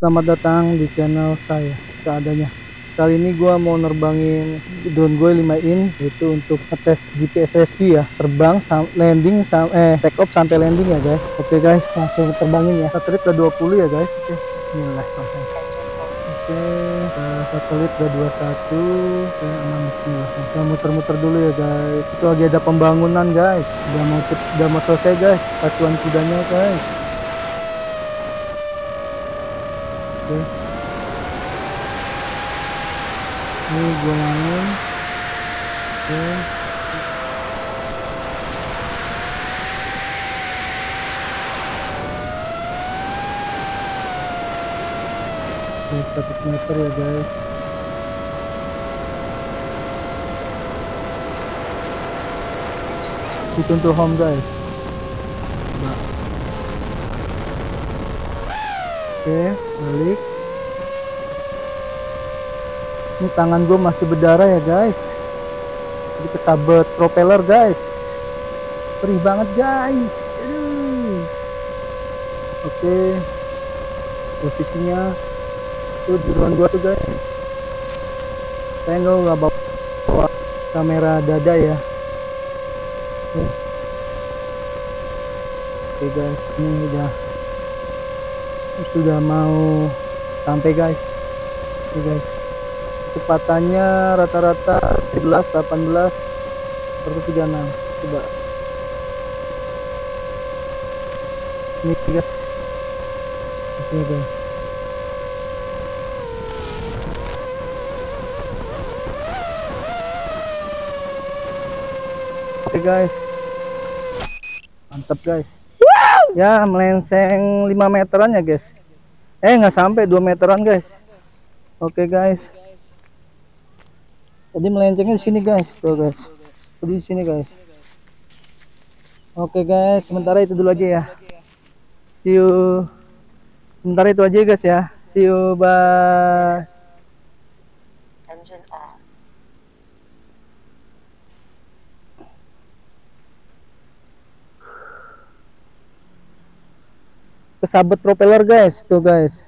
Selamat datang di channel saya seadanya. Kali ini gua mau nerbangin drone gue 5 in, itu untuk ngetes GPS rescue ya, terbang landing take off sampai landing ya guys. Oke guys, langsung terbangin ya. Satelit udah 20 ya guys. Oke, bismillahirrahmanirrahim. Oke, satelit udah 21. Oke, aman, bismillah. Kita muter-muter dulu ya guys. Itu lagi ada pembangunan guys. Udah mau selesai guys, pacuan kudanya guys. Oke, ini gua main. Oke, oke, 100 meter ya guys. Itu untuk home guys. Coba. Oke, balik. Ini tangan gue masih berdarah ya guys, jadi kesabet propeller guys, perih banget guys. Aduh. Oke, posisinya tuh di drone gua tuh guys. Saya nggak bawa kamera dada ya. Oke guys, ini sudah mau sampai guys. Oke guys, kecepatannya rata-rata 17, 18, 136. Coba ini guys, sini guys. Oke guys, mantap guys. Ya melenceng 5 meteran ya guys, nggak sampai 2 meteran guys. Oke guys, jadi melencengnya di sini guys, tuh guys, di sini guys. Oke guys, sementara itu dulu aja ya. See you. Sementara itu aja guys ya. See you, bye. Engine off. Kesabet propeller guys, tuh guys.